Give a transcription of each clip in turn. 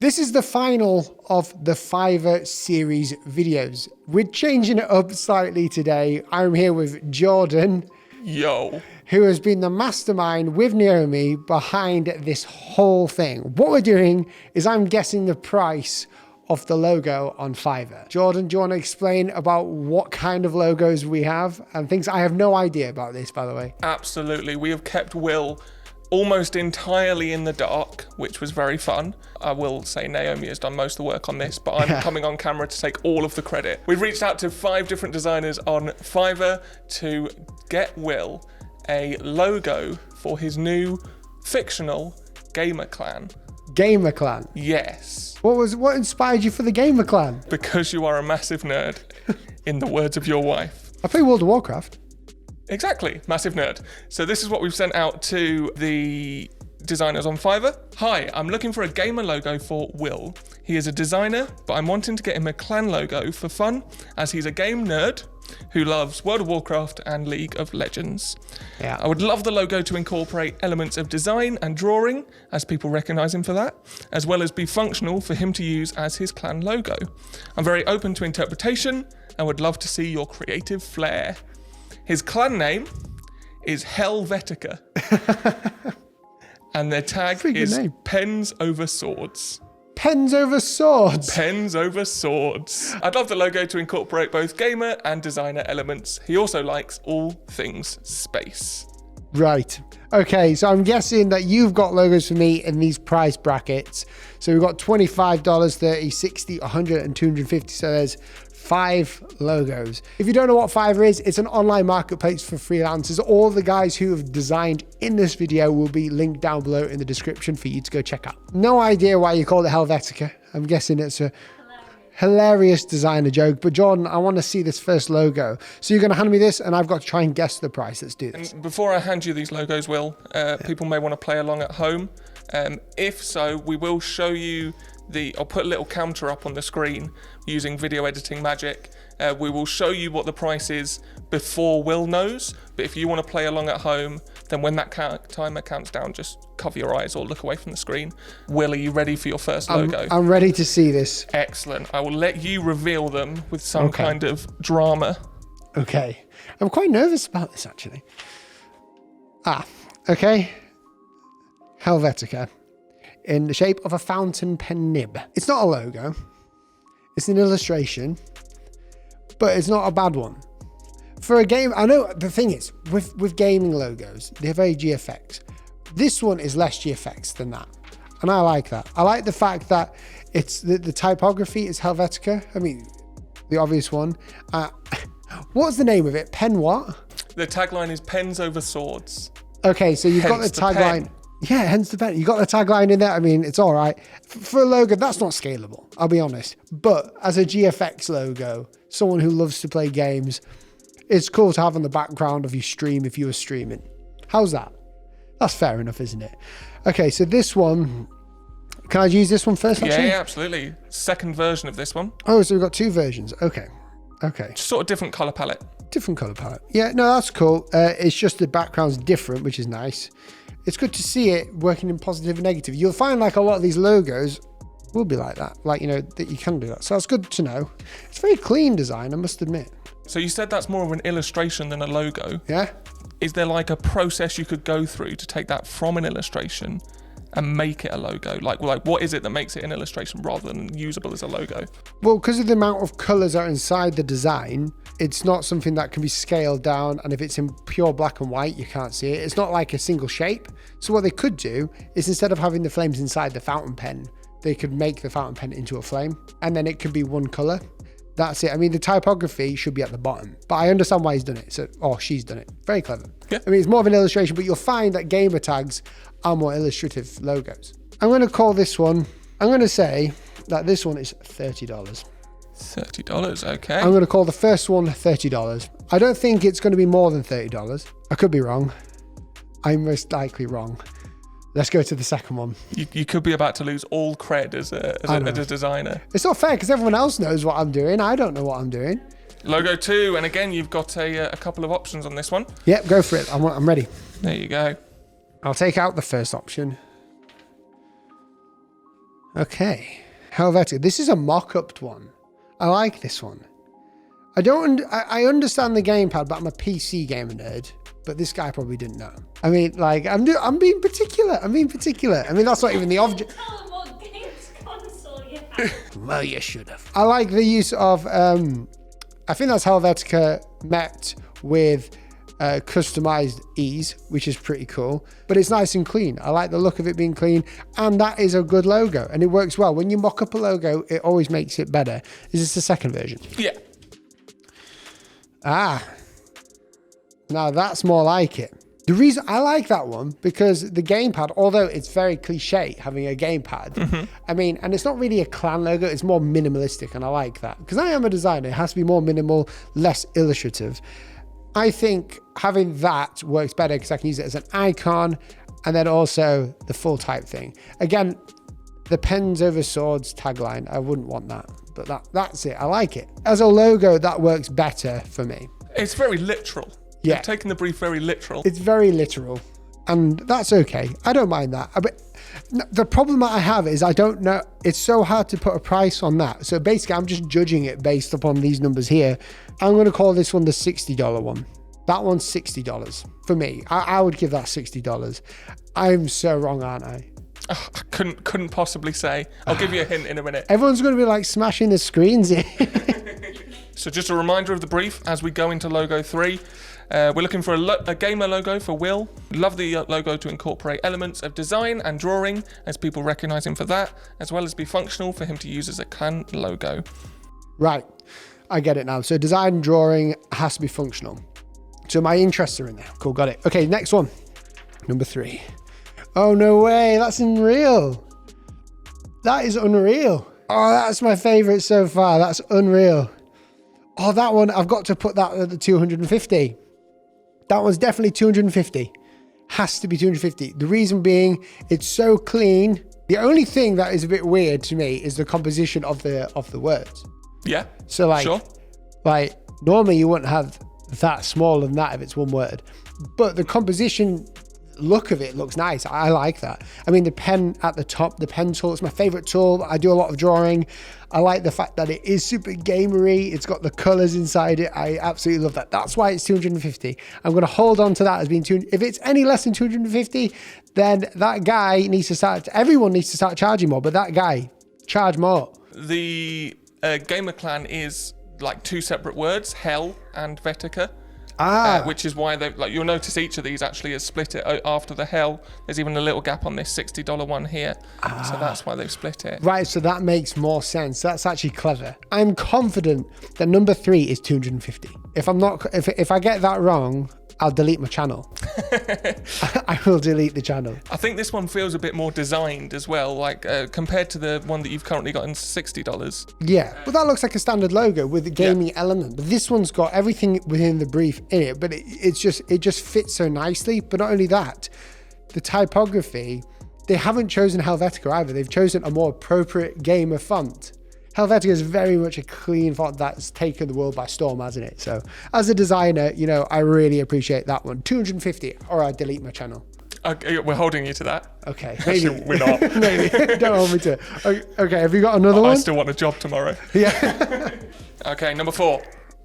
This is the final of the Fiverr series videos. We're changing it up slightly today. I'm here with Jordan. Yo. Who has been the mastermind with Naomi behind this whole thing. What we're doing is I'm guessing the price of the logo on Fiverr. Jordan, do you want to explain about what kind of logos we have and things? I have no idea about this, by the way. Absolutely. We have kept Will almost entirely in the dark, which was very fun. I will say Naomi has done most of the work on this, but I'm coming on camera to take all of the credit. We've reached out to 5 different designers on Fiverr to get Will a logo for his new fictional gamer clan. Gamer clan? Yes. What inspired you for the gamer clan? Because you are a massive nerd, in the words of your wife. I play World of Warcraft. Exactly, massive nerd. So this is what we've sent out to the designers on Fiverr. Hi, I'm looking for a gamer logo for Will. He is a designer, but I'm wanting to get him a clan logo for fun, as he's a game nerd who loves World of Warcraft and League of Legends. Yeah. I would love the logo to incorporate elements of design and drawing, as people recognize him for that, as well as be functional for him to use as his clan logo. I'm very open to interpretation and would love to see your creative flair. His clan name is Helvetica. And their tag is name. Pens over Swords. Pens over swords? Pens over swords. I'd love the logo to incorporate both gamer and designer elements. He also likes all things space. Right. Okay, so I'm guessing that you've got logos for me in these price brackets. So we've got $25, $30, $60, $100, and $250. So there's 5 logos. If you don't know what Fiverr is, it's an online marketplace for freelancers. All the guys who have designed in this video will be linked down below in the description for you to go check out. No idea why you call it Helvetica. I'm guessing it's a hilarious designer joke. But Jordan, I want to see this first logo. So you're going to hand me this and I've got to try and guess the price. Let's do this. And before I hand you these logos, Will, people may want to play along at home. If so, we will show you I'll put a little counter up on the screen using video editing magic. We will show you what the price is before Will knows, but if you want to play along at home, then when that timer counts down, just cover your eyes or look away from the screen. Will, are you ready for your first logo? I'm ready to see this. Excellent. I will let you reveal them with some kind of drama. Okay. I'm quite nervous about this, actually. Okay. Helvetica. In the shape of a fountain pen nib. It's not a logo. It's an illustration, but it's not a bad one. For a game, I know the thing is, with gaming logos, they're very GFX. This one is less GFX than that. And I like that. I like the fact that it's the typography is Helvetica. I mean, the obvious one. What's the name of it? Pen what? The tagline is Pens over Swords. Okay, so you've got the tagline. Yeah, hence the pen. You got the tagline in there. I mean, it's all right. For a logo, that's not scalable, I'll be honest. But as a GFX logo, someone who loves to play games, it's cool to have on the background of your stream if you were streaming. How's that? That's fair enough, isn't it? Okay, so this one, can I use this one first, actually? Yeah, absolutely. Second version of this one. Oh, so we've got 2 versions. Okay. Sort of different color palette. Different color palette. Yeah, no, that's cool. It's just the background's different, which is nice. It's good to see it working in positive and negative. You'll find like a lot of these logos will be like that. Like, you know, that you can do that. So that's good to know. It's very clean design, I must admit. So you said that's more of an illustration than a logo. Yeah. Is there like a process you could go through to take that from an illustration and make it a logo? Like what is it that makes it an illustration rather than usable as a logo? Well, because of the amount of colors that are inside the design, it's not something that can be scaled down. And if it's in pure black and white, you can't see it. It's not like a single shape. So what they could do is instead of having the flames inside the fountain pen, they could make the fountain pen into a flame and then it could be one color. That's it. I mean, the typography should be at the bottom, but I understand why he's done it. Or she's done it. Very clever. Yeah. I mean, it's more of an illustration, but you'll find that gamer tags are more illustrative logos. I'm going to call this one, I'm going to say that this one is $30. $30, okay. I'm going to call the first one $30. I don't think it's going to be more than $30. I could be wrong. I'm most likely wrong. Let's go to the second one. You could be about to lose all cred as a designer. It's not fair because everyone else knows what I'm doing. I don't know what I'm doing. Logo 2, and again, you've got a couple of options on this one. Yep, go for it. I'm ready. There you go. I'll take out the first option. Okay. Helvetica. This is a mock-up one. I like this one. I understand the gamepad, but I'm a PC gamer nerd. But this guy probably didn't know. I mean, like, I'm being particular. I mean, that's not even the object. Tell them what games console you have. Well, you should have. I like the use of, I think that's Helvetica met with customized ease, which is pretty cool. But it's nice and clean. I like the look of it being clean. And that is a good logo. And it works well. When you mock up a logo, it always makes it better. Is this the second version? Yeah. Ah. Now that's more like it. The reason I like that one, because the gamepad, although it's very cliche having a gamepad, I mean, and it's not really a clan logo, it's more minimalistic, and I like that. Because I am a designer, it has to be more minimal, less illustrative. I think having that works better because I can use it as an icon, and then also the full type thing. Again, the pens over swords tagline, I wouldn't want that, but that's it. I like it. As a logo, that works better for me. It's very literal. Yeah. You've taken the brief very literal. It's very literal, and that's okay. I don't mind that. But the problem that I have is I don't know. It's so hard to put a price on that. So basically, I'm just judging it based upon these numbers here. I'm going to call this one the $60 one. That one's $60 for me. I would give that $60. I'm so wrong, aren't I? Oh, I couldn't possibly say. I'll give you a hint in a minute. Everyone's going to be like smashing the screens here. So just a reminder of the brief as we go into logo 3. We're looking for a gamer logo for Will. Love the logo to incorporate elements of design and drawing as people recognise him for that, as well as be functional for him to use as a clan logo. Right, I get it now. So design and drawing has to be functional. So my interests are in there. Cool, got it. Okay, next one. Number 3. Oh, no way. That's unreal. That is unreal. Oh, that's my favorite so far. That's unreal. Oh, that one, I've got to put that at the 250. That one's definitely 250. Has to be 250. The reason being, it's so clean. The only thing that is a bit weird to me is the composition of the words. Yeah. So like, sure. Like normally you wouldn't have that small than that if it's one word, but the composition look of it looks nice. I like that. I mean, the pen at the top, the pen tool, it's my favorite tool. I do a lot of drawing. I like the fact that it is super gamery. It's got the colors inside it. I absolutely love that. That's why it's 250. I'm going to hold on to that as being 200. If it's any less than 250, then that guy needs to start, everyone needs to start charging more, but that guy, charge more. The gamer clan is like 2 separate words, Hell and Vetica. Which is why you'll notice each of these actually has split it after the Hell. There's even a little gap on this $60 one here. So that's why they've split it. Right, so that makes more sense. That's actually clever. I'm confident that number 3 is 250. If I get that wrong, I'll delete my channel. I will delete the channel. I think this one feels a bit more designed as well, like compared to the one that you've currently got in $60. Yeah, but that looks like a standard logo with a gaming element. But this one's got everything within the brief in it, but it just fits so nicely. But not only that, the typography, they haven't chosen Helvetica either. They've chosen a more appropriate gamer font. Helvetica is very much a clean font that's taken the world by storm, hasn't it? So as a designer, I really appreciate that one. 250, or I delete my channel. Okay, we're holding you to that. Okay, maybe. Actually, we're not. Maybe. Don't hold me to it. Okay, have you got another one? I still want a job tomorrow. Yeah. Okay, number 4.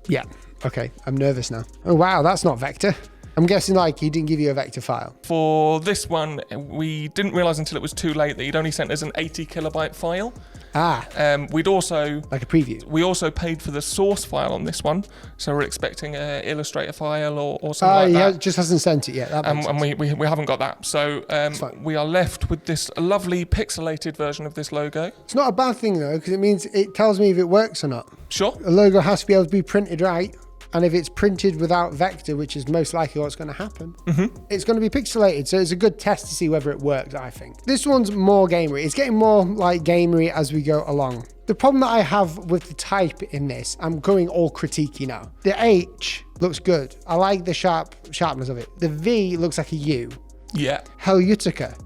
Yeah. Okay, I'm nervous now. Oh, wow, that's not vector. I'm guessing he didn't give you a vector file. For this one, we didn't realise until it was too late that he'd only sent us an 80 kilobyte file. We'd also... Like a preview. We also paid for the source file on this one, so we're expecting an Illustrator file or something like that. He just hasn't sent it yet. And we haven't got that. So we are left with this lovely pixelated version of this logo. It's not a bad thing though, because it means it tells me if it works or not. Sure. A logo has to be able to be printed right. And if it's printed without vector, which is most likely what's going to happen, it's going to be pixelated. So it's a good test to see whether it works, I think. This one's more gamery. It's getting more like gamery as we go along. The problem that I have with the type in this, I'm going all critiquey now. The H looks good. I like the sharpness of it. The V looks like a U. Yeah. Helvetica.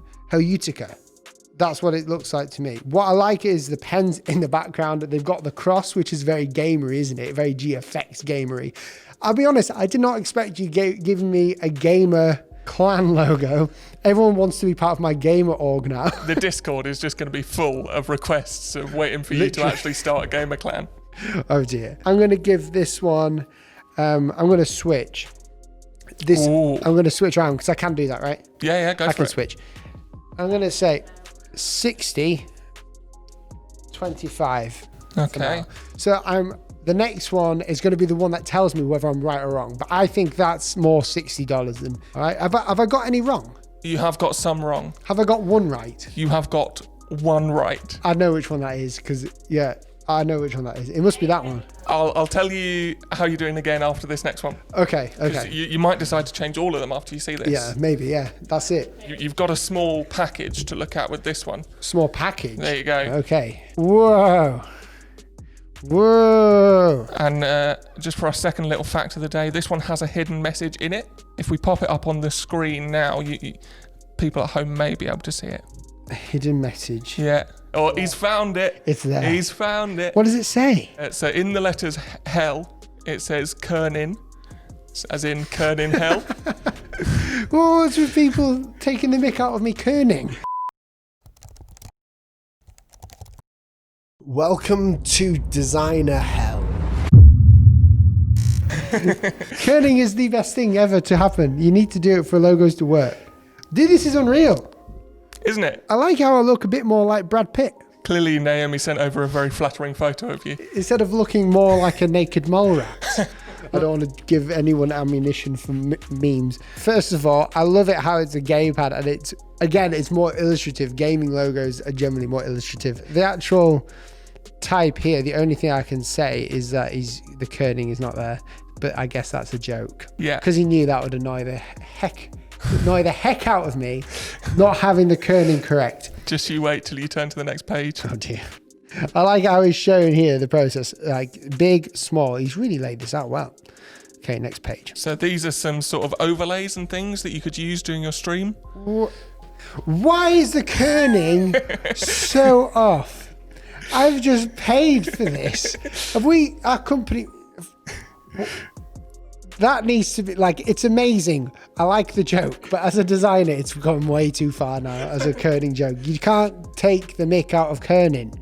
That's what it looks like to me. What I like is the pens in the background. They've got the cross, which is very gamery, isn't it? Very GFX gamery. I'll be honest, I did not expect you giving me a gamer clan logo. Everyone wants to be part of my gamer org now. The Discord is just going to be full of requests of waiting for you to actually start a gamer clan. Oh dear. I'm going to give this one, I'm going to switch. Ooh. I'm going to switch around because I can do that, right? Yeah, go for it. I can switch. I'm going to say 60, 25. Okay. So the next one is going to be the one that tells me whether I'm right or wrong. But I think that's more $60 than. All right. Have I got any wrong? You have got some wrong. Have I got one right? You have got one right. I know which one that is because I know which one that is. It must be that one. I'll tell you how you're doing again after this next one. Okay. You might decide to change all of them after you see this. Yeah, maybe. Yeah, that's it. You've got a small package to look at with this one. Small package. There you go. Okay. Whoa. And just for our second little fact of the day, this one has a hidden message in it. If we pop it up on the screen now, people at home may be able to see it. A hidden message. Yeah. Oh, he's found it. It's there. He's found it. What does it say? So in the letters hell, it says Kernin, as in Kernin hell. What's with people taking the mick out of me kerning? Welcome to designer hell. Kerning is the best thing ever to happen. You need to do it for logos to work. Dude, this is unreal. Isn't it? I like how I look a bit more like Brad Pitt. Clearly, Naomi sent over a very flattering photo of you. Instead of looking more like a naked mole rat. I don't want to give anyone ammunition for memes. First of all, I love it how it's a gamepad and it's more illustrative. Gaming logos are generally more illustrative. The actual type here, the only thing I can say is that the kerning is not there, but I guess that's a joke. Yeah. Because he knew that would annoy the heck out of me, not having the kerning correct. Just you wait till you turn to the next page. Oh dear. I like how he's showing here the process, like big, small. He's really laid this out well. Okay, next page. So these are some sort of overlays and things that you could use during your stream. Why is the kerning so off? I've just paid for this. Our company... That needs to be it's amazing. I like the joke, but as a designer, it's gone way too far now as a kerning joke. You can't take the mick out of kerning.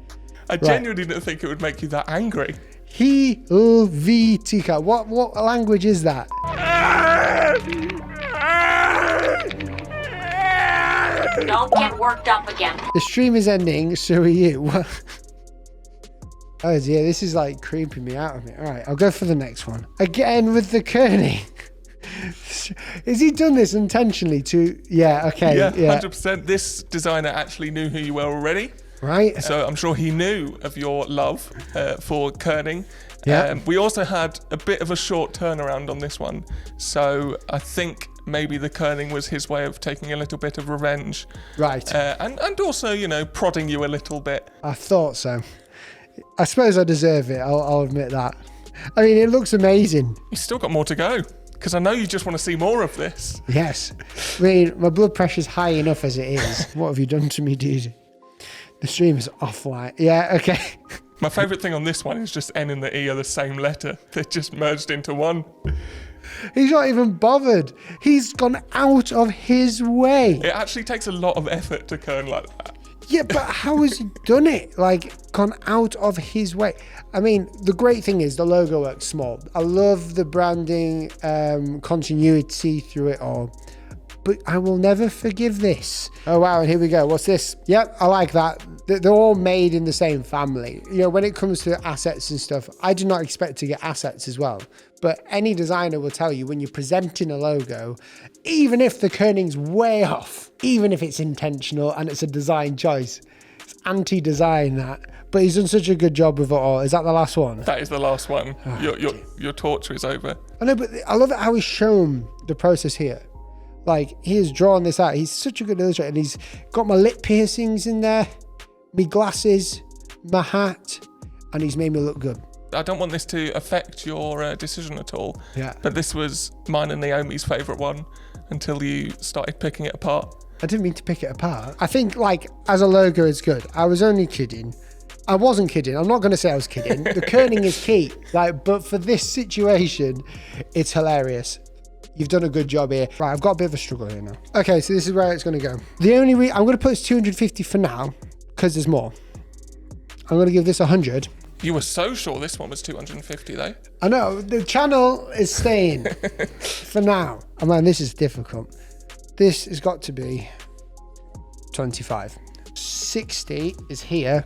I genuinely didn't think it would make you that angry. Helvetica. What language is that? Don't get worked up again. The stream is ending, so are you. Oh dear, this is creeping me out of it. All right, I'll go for the next one. Again with the kerning. Has he done this intentionally to... Yeah, okay. Yeah, 100%. This designer actually knew who you were already. Right. So I'm sure he knew of your love for kerning. Yeah. We also had a bit of a short turnaround on this one. So I think maybe the kerning was his way of taking a little bit of revenge. Right. And also, prodding you a little bit. I thought so. I suppose I deserve it. I'll admit that. I mean, it looks amazing. You've still got more to go. Because I know you just want to see more of this. Yes. I mean, my blood pressure's high enough as it is. What have you done to me, dude? The stream is offline. Yeah, okay. My favourite thing on this one is just N and the E are the same letter. They're just merged into one. He's not even bothered. He's gone out of his way. It actually takes a lot of effort to kern like that. Yeah, but how has he done it? Gone out of his way. I mean, the great thing is the logo works small. I love the branding, continuity through it all. But I will never forgive this. Oh, wow, and here we go. What's this? Yep, I like that. They're all made in the same family. When it comes to assets and stuff, I do not expect to get assets as well. But any designer will tell you when you're presenting a logo, even if the kerning's way off, even if it's intentional and it's a design choice, it's anti-design that. But he's done such a good job with it all. Is that the last one? That is the last one. Your torture is over. I know, but I love it how he's shown the process here. He has drawn this out. He's such a good illustrator. And he's got my lip piercings in there, my glasses, my hat, and he's made me look good. I don't want this to affect your decision at all. Yeah. But this was mine and Naomi's favourite one until you started picking it apart. I didn't mean to pick it apart. I think, as a logo, it's good. I was only kidding. I wasn't kidding. I'm not going to say I was kidding. The kerning is key. But for this situation, it's hilarious. You've done a good job here. Right, I've got a bit of a struggle here now. Okay, so this is where it's going to go. The only I'm going to put this 250 for now because there's more. I'm going to give this 100. You were so sure this one was 250 though. I know, the channel is staying for now. Oh man, this is difficult. This has got to be 25. 60 is here,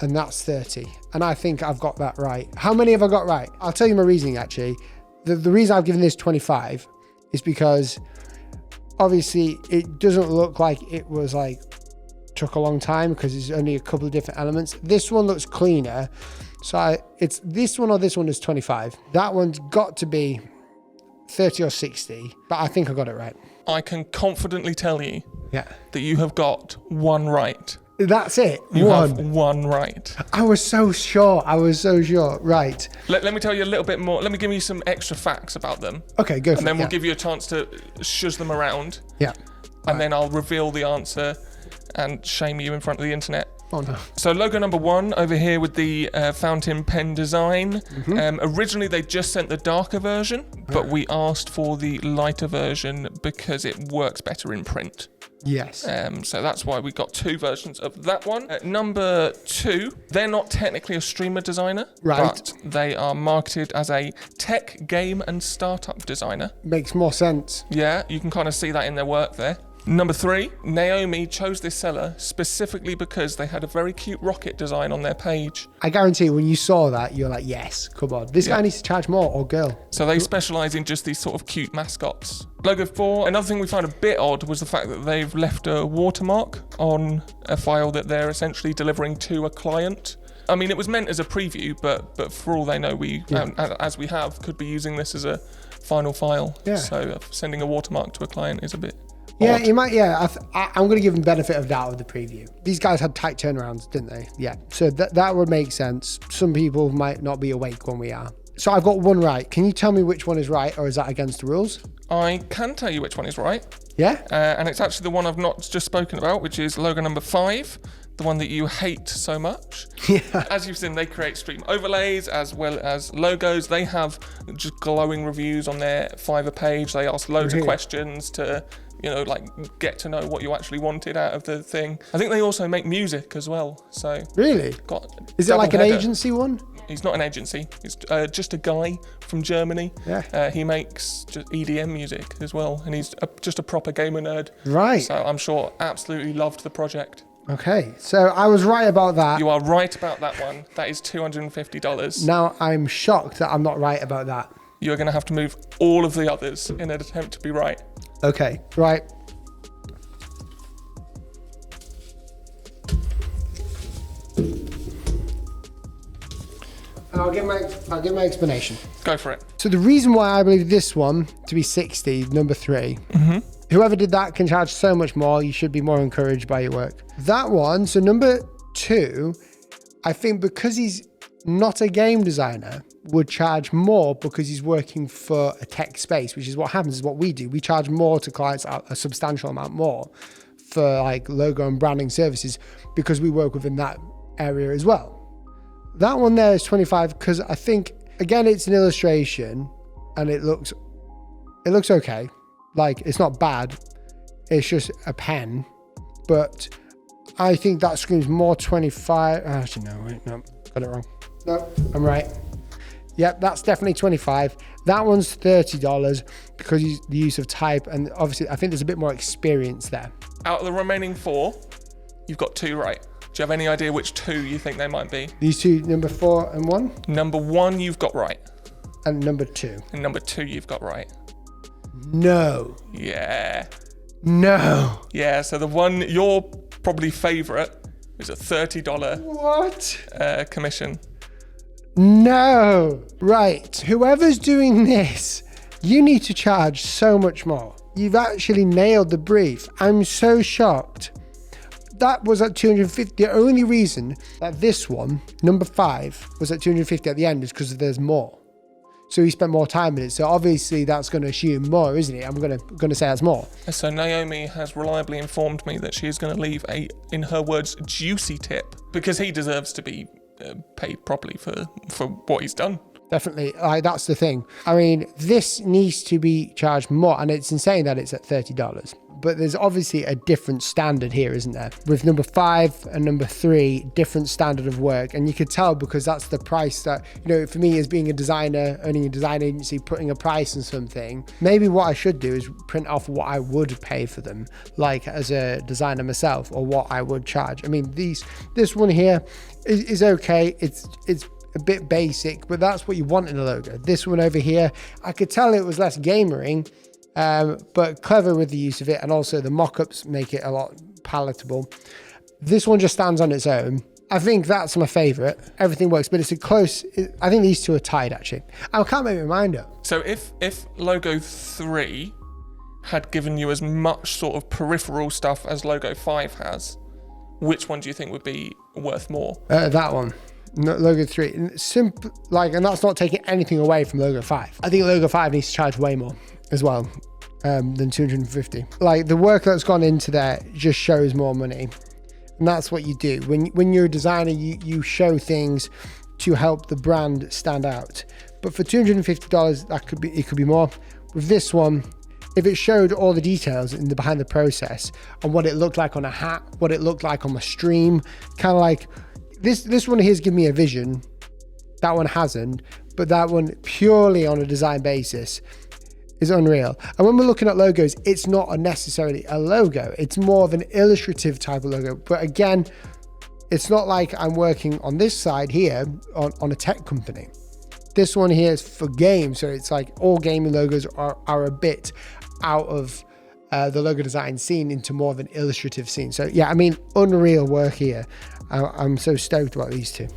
and that's 30. And I think I've got that right. How many have I got right? I'll tell you my reasoning actually. The reason I've given this 25 is because obviously it doesn't look like it was like took a long time because there's only a couple of different elements. This one looks cleaner. So it's this one or this one is 25. That one's got to be 30 or 60, but I think I got it right. I can confidently tell you Yeah. that you have got one right. That's it. You have one right. I was so sure. Right. Let me tell you a little bit more. Let me give you some extra facts about them. Okay, go for it. And then we'll give you a chance to shuzz them around. Yeah. And then I'll reveal the answer and shame you in front of the internet. Oh no. So logo number 1 over here with the fountain pen design. Originally they just sent the darker version, but we asked for the lighter version because it works better in print. Yes. So that's why we got 2 versions of that one. Number 2, they're not technically a streamer designer, Right. but they are marketed as a tech, game and startup designer. Makes more sense. Yeah, you can kind of see that in their work there. Number 3, Naomi chose this seller specifically because they had a very cute rocket design on their page. I guarantee when you saw that, you're like, yes, come on. This guy needs to charge more, or girl. So they specialize in just these sort of cute mascots. Logo 4, another thing we found a bit odd was the fact that they've left a watermark on a file that they're essentially delivering to a client. I mean, it was meant as a preview, but for all they know, we, as we have, could be using this as a final file. Yeah. So sending a watermark to a client is a bit Yeah, odd. you might. Yeah, I'm going to give them benefit of doubt with the preview. These guys had tight turnarounds, didn't they? Yeah, so that would make sense. Some people might not be awake when we are. So I've got one right. Can you tell me which one is right, or is that against the rules? I can tell you which one is right. Yeah. And it's actually the one I've not just spoken about, which is logo number 5, the one that you hate so much. Yeah. As you've seen, they create stream overlays as well as logos. They have just glowing reviews on their Fiverr page. They ask loads of questions to, like get to know what you actually wanted out of the thing. I think they also make music as well. So Really? Is it like an agency one? He's not an agency. He's just a guy from Germany. Yeah. He makes just EDM music as well, and he's just a proper gamer nerd. Right. So I'm sure absolutely loved the project. Okay, so I was right about that. You are right about that one. That is $250. Now I'm shocked that I'm not right about that. You're going to have to move all of the others in an attempt to be right. Okay, right. And I'll give my explanation. Go for it. So the reason why I believe this one to be 60, number 3, whoever did that can charge so much more. You should be more encouraged by your work. That one, so number 2, I think because he's not a game designer, would charge more because he's working for a tech space, which is what happens, is what we do. We charge more to clients, a substantial amount more for like logo and branding services because we work within that area as well. That one there is 25 because I think, again, it's an illustration and it looks okay. Like, it's not bad. It's just a pen. But I think that screams more 25. Actually, no, wait, no, got it wrong. No, I'm right. Yep, that's definitely 25. That one's $30 because the use of type. And obviously, I think there's a bit more experience there. Out of the remaining 4, you've got 2 right. Do you have any idea which 2 you think they might be? These two, number 4 and 1? Number 1, you've got right. And number 2. And number 2, you've got right. No. Yeah. No. Yeah, so the one, your probably favourite, is a $30 What? commission. No. Right. Whoever's doing this, you need to charge so much more. You've actually nailed the brief. I'm so shocked. That was at 250. The only reason that this one, number 5, was at 250 at the end is because there's more. So he spent more time in it. So obviously that's going to assume more, isn't it? I'm going to say that's more. So Naomi has reliably informed me that she is going to leave a, in her words, juicy tip because he deserves to be paid properly for what he's done. Definitely. Like, that's the thing. I mean, this needs to be charged more, and it's insane that it's at $30. But there's obviously a different standard here, isn't there? With number 5 and number 3, different standard of work. And you could tell because that's the price that, you know, for me as being a designer, owning a design agency, putting a price on something, maybe what I should do is print off what I would pay for them, like as a designer myself, or what I would charge. I mean, this one here is okay. It's a bit basic, but that's what you want in a logo. This one over here, I could tell it was less gamering, but clever with the use of it, and also the mock-ups make it a lot palatable. This one just stands on its own. I think that's my favorite. Everything works, but it's a close, I think these two are tied actually. I can't make my mind up. So if logo 3 had given you as much sort of peripheral stuff as logo 5 has, which one do you think would be worth more? That one. No, logo 3. Simple, like, and that's not taking anything away from logo 5. I think logo 5 needs to charge way more as well than 250. Like, the work that's gone into there just shows more money, and that's what you do when you're a designer. You show things to help the brand stand out. But for $250, it could be more. With this one, if it showed all the details in the behind the process and what it looked like on a hat, what it looked like on the stream, kind of like this one here's given me a vision. That one hasn't, but that one purely on a design basis is unreal. And when we're looking at logos, it's not necessarily a logo. It's more of an illustrative type of logo. But again, it's not like I'm working on this side here on a tech company. This one here is for games. So it's like all gaming logos are a bit out of the logo design scene into more of an illustrative scene. So yeah, I mean, unreal work here. I'm so stoked about these two.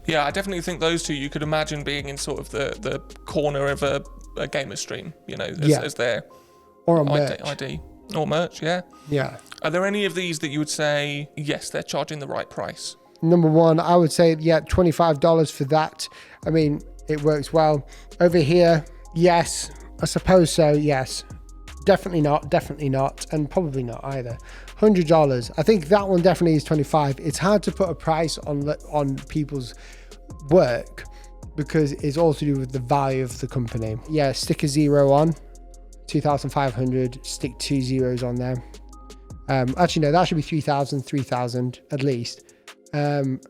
Yeah, I definitely think those two you could imagine being in sort of the corner of a gamer stream, you know, as their or a merch. ID or merch, yeah. Yeah. Are there any of these that you would say, yes, they're charging the right price? Number 1, I would say, yeah, $25 for that. I mean, it works well. Over here, yes, I suppose so, yes. Definitely not, and probably not either. $100. I think that one definitely is $25. It's hard to put a price on people's work because it's all to do with the value of the company. Yeah, stick a 0 on, 2,500. Stick 2 zeros on there. Actually, no, that should be 3,000 at least. And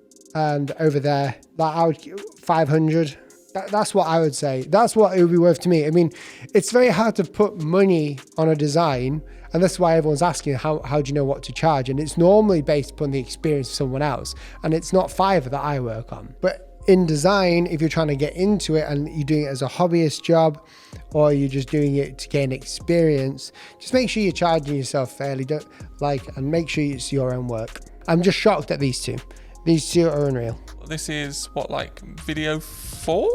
over there, that I would 500. That's what I would say. That's what it would be worth to me. I mean, it's very hard to put money on a design, and that's why everyone's asking how do you know what to charge? And it's normally based upon the experience of someone else, and it's not Fiverr that I work on. But in design, if you're trying to get into it and you're doing it as a hobbyist job, or you're just doing it to gain experience, just make sure you're charging yourself fairly. And make sure it's your own work. I'm just shocked at these two. These two are unreal. This is what, like video 4?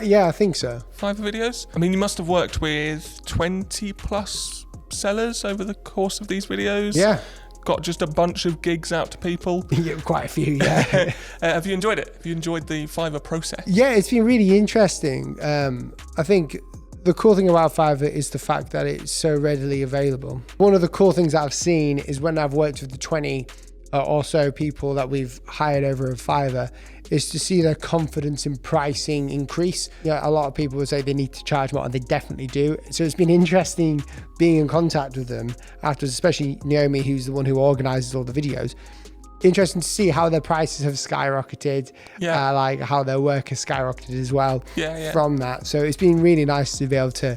Yeah, I think so. 5 videos? I mean, you must have worked with 20 plus sellers over the course of these videos. Yeah. Got just a bunch of gigs out to people. Yeah, quite a few, yeah. Have you enjoyed it? Have you enjoyed the Fiverr process? Yeah, it's been really interesting. I think the cool thing about Fiverr is the fact that it's so readily available. One of the cool things that I've seen is when I've worked with the 20 or so people that we've hired over at Fiverr, is to see their confidence in pricing increase. Yeah, a lot of people would say they need to charge more, and they definitely do. So it's been interesting being in contact with them afterwards, especially Naomi, who's the one who organizes all the videos. Interesting to see how their prices have skyrocketed, like how their work has skyrocketed as well from that. So it's been really nice to be able to,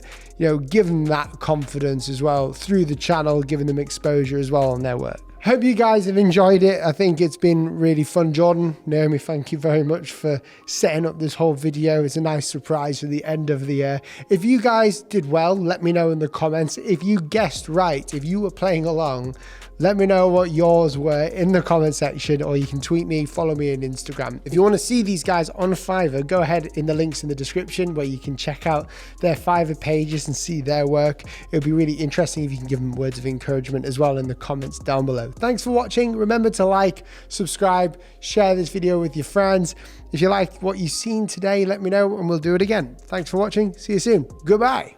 give them that confidence as well through the channel, giving them exposure as well on their work. Hope you guys have enjoyed it. I think it's been really fun. Jordan, Naomi, thank you very much for setting up this whole video. It's a nice surprise for the end of the year. If you guys did well, let me know in the comments. If you guessed right, if you were playing along, let me know what yours were in the comment section, or you can tweet me, follow me on Instagram. If you want to see these guys on Fiverr, go ahead in the links in the description where you can check out their Fiverr pages and see their work. It would be really interesting if you can give them words of encouragement as well in the comments down below. Thanks for watching. Remember to like, subscribe, share this video with your friends. If you like what you've seen today, let me know and we'll do it again. Thanks for watching. See you soon. Goodbye.